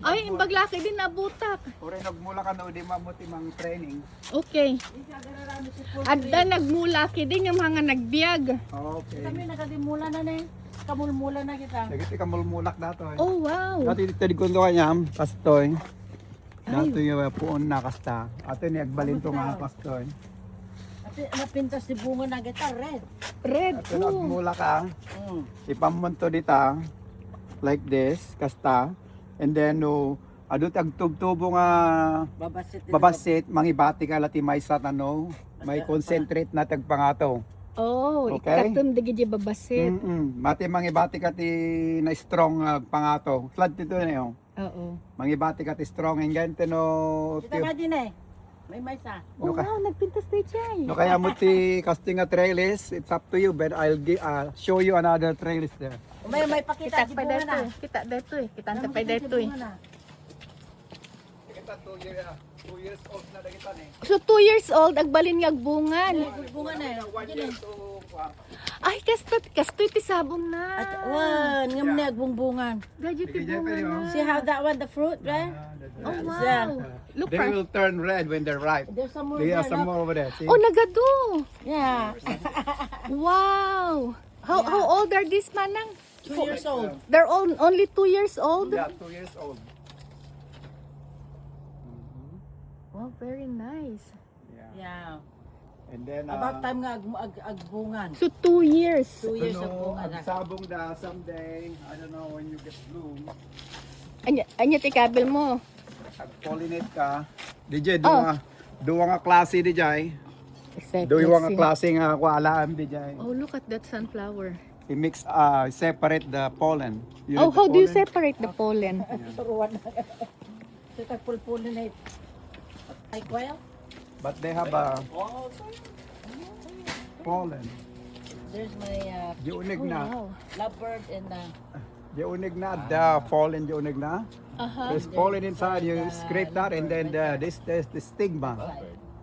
Ay, imbag laki din nabutak. Uri nagmula ka na di mamuti mang training. Okay. Adda nagmulaki din yung mga nagbiag. Okay. Kami nakadimula na na kamulmula na kita. Nagiti ka mulmulak dato. Oh, wow. Dati tadi kundo kanya kastoy. Dato yung puon na kasta. Ato ni agbalin to nga kastoy. At napintas si bunga na kita red. Red. Ato Oh. nagmula ka. Mm. Ipamunto dita like this kasta. And then no adut agtubtubo nga babasit mangibati ka lati may sa ano may concentrate na tagpangato. Oh, Okay. ikatum digi babasit. Mati mangibati ka ti na strong pangato. Flood dito na yun. Oo. Mangibati ka ti strong and ganito no. Kita ba din eh? May maysa. Oh, wow, nagpintas tayo dyan. No kaya mo ti casting a trellis, it's up to you but I'll show you another trellis there. May pakita Kita di pa bunga dito na. eh. Kita dito eh. Kita pa dito eh. Kita 2 years old na kita ni. So 2 years old, agbalin nga bungan. Bunga na eh. 1 year to Ay, kastoy ti sabong na. At one, ngam na agbungbungan. Gadyo ti bungan na. See how that one, the fruit, right? Oh, Yeah. wow. Look, They will turn red when they're ripe. There's some more They there, have some look. more over there. See? oh, nagado. Yeah. Wow. How old are these manang? 2 years old. They're all only 2 years old? Yeah, 2 years old. Wow, very nice. Yeah. Yeah. And then About time nga agbungan. So 2 years. 2 years ano, of bunga na. sabong da someday, I don't know when you get bloom, Anya ti kabel mo. pollinate ka. DJ, Oh. duwa nga klase DJ. Exactly. Duwa nga klase nga kualaan DJ. Oh, look at that sunflower. I-mix, separate the pollen. You Oh, know the how do you pollen? separate the pollen? Turuan na. Ito tagpulpulin na ay quail. But they have a pollen. There's my Diunig Oh, na. wow. lovebird and Diunig na. The pollen diunig na. Aha. There's pollen inside. You scrape that and then this the stigma.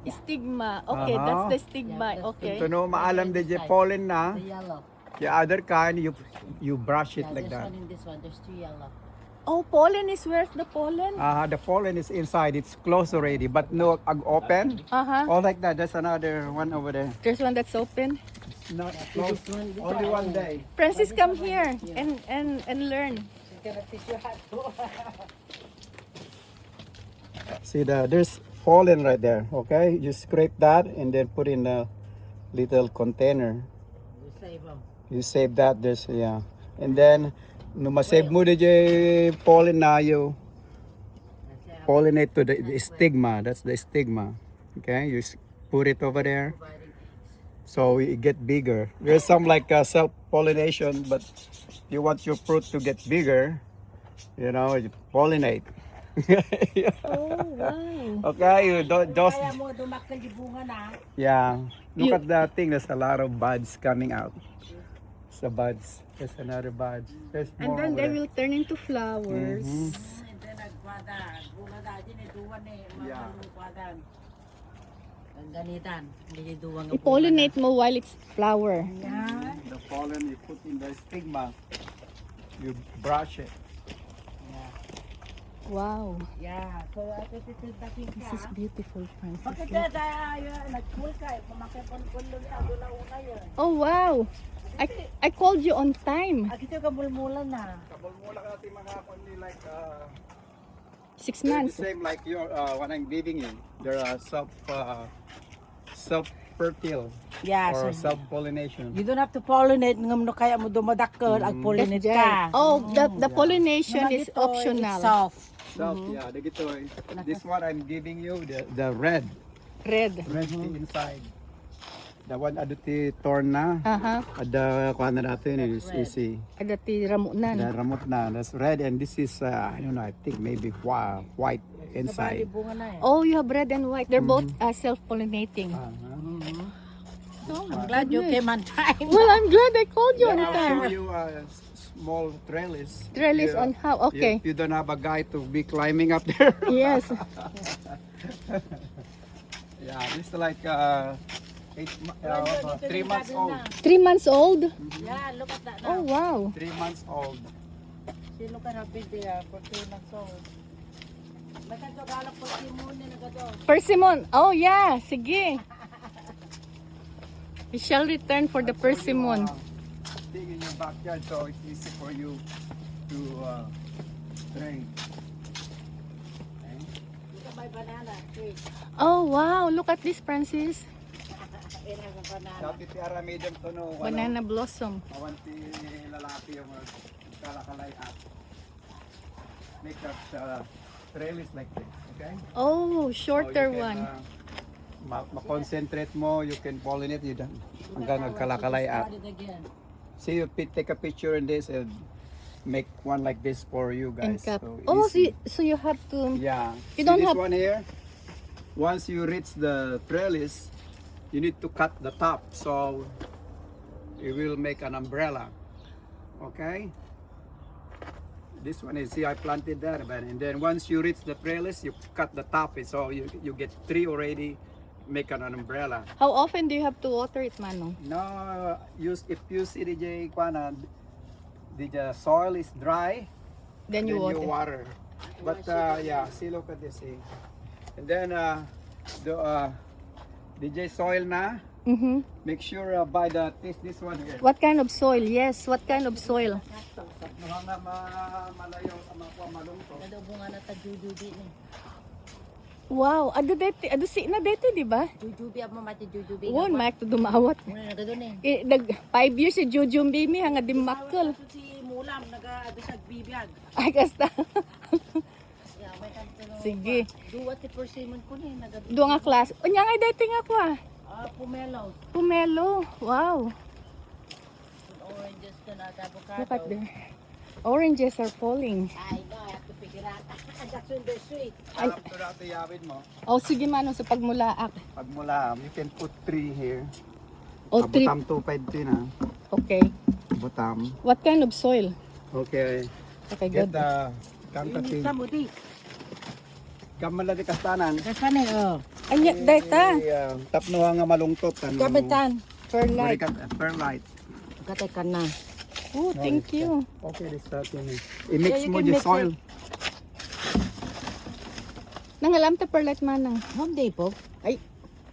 Stigma. Okay, Aha. that's the stigma. Okay. So no maalam DJ pollen na. the yellow. The other kind you brush it Yeah, like there's that. one in this one. There's 2 yellow. Oh, pollen is where's the pollen? The pollen is inside. It's closed already, but no open. Uh-huh. All like that. There's another one over there. There's one that's open. It's not closed. Only one day. Francis, come here and learn. She's gonna teach you how to. See there's pollen right there. Okay, you scrape that and then put in a little container. You save them. You save that. There's and then no masave mo the pollen na you pollinate to the stigma. That's the stigma. Okay, you put it over there. So it get bigger. There's some like self-pollination, but you want your fruit to get bigger, you pollinate. Oh, wow. Okay, you those Kaya mo dumakal di bunga na. yeah. Look You- at that thing. There's a lot of buds coming out. It's the buds. There's another bud. There's And more then over they there. will turn into flowers. Mhm. And then nagkwada. Bunga da din duwan Yeah. Magkwadan. Ang ganitan. Hindi duwan nga. I-pollinate mo while it's flower. Yeah. The pollen you put in the stigma. You brush it. Wow. Yeah. So ito titakin This ka. is beautiful, Francis. Bakit Look. tayo nag-cool ka? Pumakipon-pulong sa dula una yun. Oh, wow. I called you on time. Ito ka mulmulan na. Kabulmula ka natin mga only like 6 they're the months. same like your what I'm giving you. They're self-fertile Yeah. or So self-pollination. you don't have to pollinate ngam no kaya mo dumadakkel ag pollinate ka. Oh, the pollination is Ito, It's optional. soft. Self, yeah, the gito. This one I'm giving you the red Red. inside. The one aduti torn na. Aha. Ada kuha na natin is easy. Ada ti ramunan. The ramot na, that's red and this is I don't know, I think maybe white Sabali inside. bunga na eh. Oh, you have red and white. They're both self-pollinating. Oh, I'm glad you came on time. well, I'm glad I called you on I'll time. show you a small trellis. Trellis Yeah. on how? Okay. You don't have a guy to be climbing up there. Yes. Yeah, this is like 3 months old. 3 months old? Yeah, look at that Oh, now. wow. 3 months old. See, look at how big they are for 3 months old. Nagkagagalak po si Mune na gado. Persimmon. Oh yeah, sige. We shall return for the persimmon. Thing in your backyard, so it's easy for you to train. Okay? Dito may banana tree. Oh wow, look at this, Francis. It has a banana. Sabi ti Aramidem to no, Banana blossom. mawanti lalaki yung kalakalay at make that trellis like this, okay? Oh, shorter So you one. can, ma-concentrate mo, you can pollinate you done. Hanggang nagkalakalay at. Started again. See, you take a picture in this and make one like this for you And guys. cup. So Oh, easy. so you have to. Yeah. You See don't this have- one here? Once you reach the trellis, you need to cut the top so it will make an umbrella. Okay? This one is, see, I planted that, and then once you reach the trellis, you cut the top, so you get three already, make an umbrella. How often do you have to water it, Manong? No, if you see the Kwana, the soil is dry, Then you water. water. But yeah, see, look at this. See. And then DJ soil na. Mm-hmm. Make sure buy this one here. What kind of soil? Yes, what kind of soil? Mga malayo makuha malungkot. Gado bunga na tajujubi ni. Wow, ado si na dito, di ba? Jujubi ang mamati jujubi. Won, mak to dumawat. Muna na gado ni. Nag 5 years si Jujum Bimi hanga dimakkel. Si Mulam naga sa bibiyag. Ay kasta. Yeah, may kanto no. Sige. Duwa ti persimmon ko ni naga. Duwa nga class. Unya nga dito nga ko ah. Pomelo. Pomelo. Wow. Oranges to na avocado. Look at there. Oranges are falling. I know, I have to figure out. That's when they're sweet. Sarap to dati yawid mo. Oh, sige Manong sa pagmulaak. Pag mula, you can put 3 here. Oh, three. Abutam 2.5 din ah. Okay. Butam. What kind of soil? Okay. Okay, Get good. the kantati. Samudi. Kamala di kastanan. Kasane oh. Anya, data. Tapno nga malungtot. Ano, Kapitan. Perlite. Perlite. Katay ka na. Oh, thank you. Okay, this natin eh. I-mix Yeah, you mo can yung mix soil. Nangalam ta perlite Manang. Home Depot. Ay,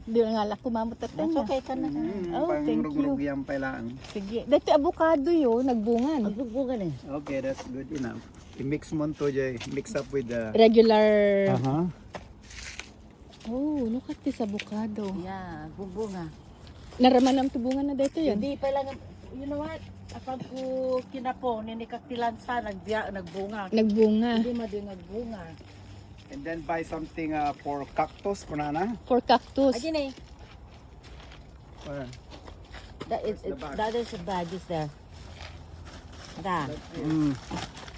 di na nga kumamot at That's okay ka na. Oh, thank you. Yung pailaan. Sige. Dati avocado yo, nagbungan. Magbubugan eh. Okay, that's good enough. I-mix mo to Jay. Mix up with the... Regular. Uh-huh. Oh, look at this avocado. Yeah, bubunga. Naraman ang tubungan na dito yun. Hindi pa lang, you know what? Kapag ko kinapon, ninikaktilan sa nagbunga. Nagbunga. Hindi mading nagbunga. And then buy something for cactus, kunana. For cactus. Ajin eh. Or, the bag? That is the bag is there. Da.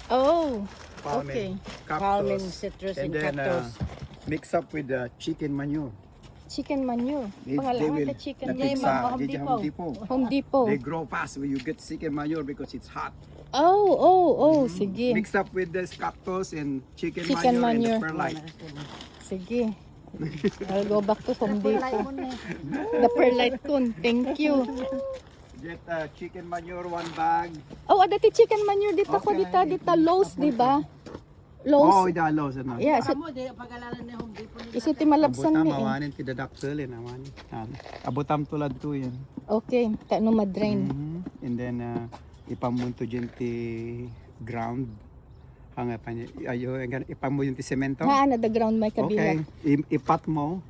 Oh, palming okay. Palming cactus. citrus And and then cactus. mix up with the chicken manure. Chicken manure. They Pangalan will na chicken Name manure. of Home Depot. Home Depot. They grow fast when you get chicken manure because it's hot. Oh, sige. Mix up with this cactus and chicken Chicken manure, manure. and the perlite. Sige. I'll go back to Home Kulay Depot. mo na eh. The perlite kun. Thank you. Get chicken manure 1 bag. Oh, dati chicken manure dito ko dita Lowe's, di ba? Oh, Lowe's. ida lows na. Yeah, so Amo di pag-alalan ni Home Depot nila. iso ti malabsan Abutam ni. awanin ti dadakselin awanin. Abutam tulad to yan. Okay, ta no madrain. And then ipamunto dyan ti ground. Hanga pa niya. Ayo, ipamu yung ti semento. Na the ground may Okay. kabiyak. Ipat mo.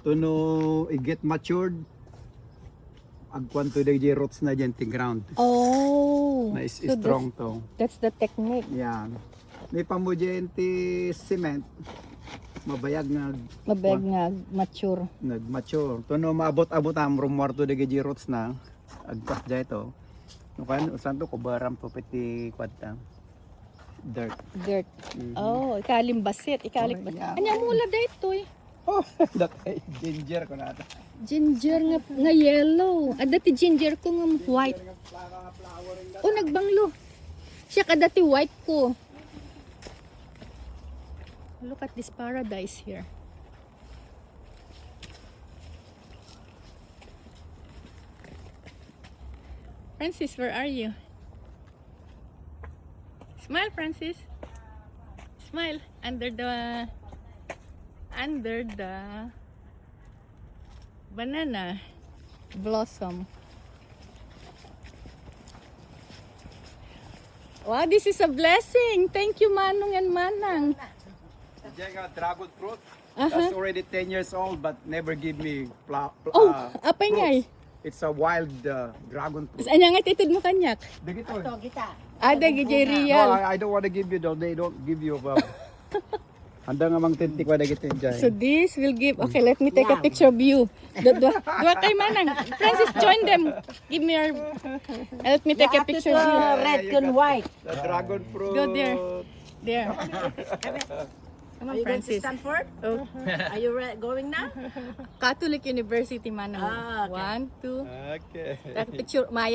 Tuno i-get matured. Agkwan to the roots na dyan ti ground. Oh. Na is so strong to. That's the technique. Yan. May pamudyan ti cement. Mabayag Mabeg nga mature. nag-mature. Tuno maabot-abot am rumor to the roots na. Agpas dyan ito. Nukan, usan to kubaram to piti kwata. Dirt. Dirt. Oh, ikalim basit, ikalik Oh, basit. yeah. Anya mula dito eh. Oh, that ginger ko na ito. Ginger nga yellow. Dati ginger ko nga white. Oh, nagbanglo. Siya kadati white ko. Look at this paradise here. Francis, where are you? Smile, Francis. Smile. Under the banana blossom. Wow, this is a blessing. Thank you, Manong and Manang. Dragon fruit. Aha. That's already 10 years old, but never give me Oh, apay ngay. It's a wild dragon fruit. Anya nga titid mo kanyak? Dagito. Ito, kita. Ada gijay No, real. I don't want to give you though. They don't give you. Handa nga mang tintik wa dagito dyan. So this will give. Okay, let me take a picture of you. Dua kay Manang. Francis, join them. Give me your. Let me take a picture of you. Red and white. The dragon fruit. Go there. There. Come Are on, you going to Francis. Stanford? Oh, Are you going now? Catholic University, Manang. Ah, okay. 1, 2. Okay. Take a picture, Maya.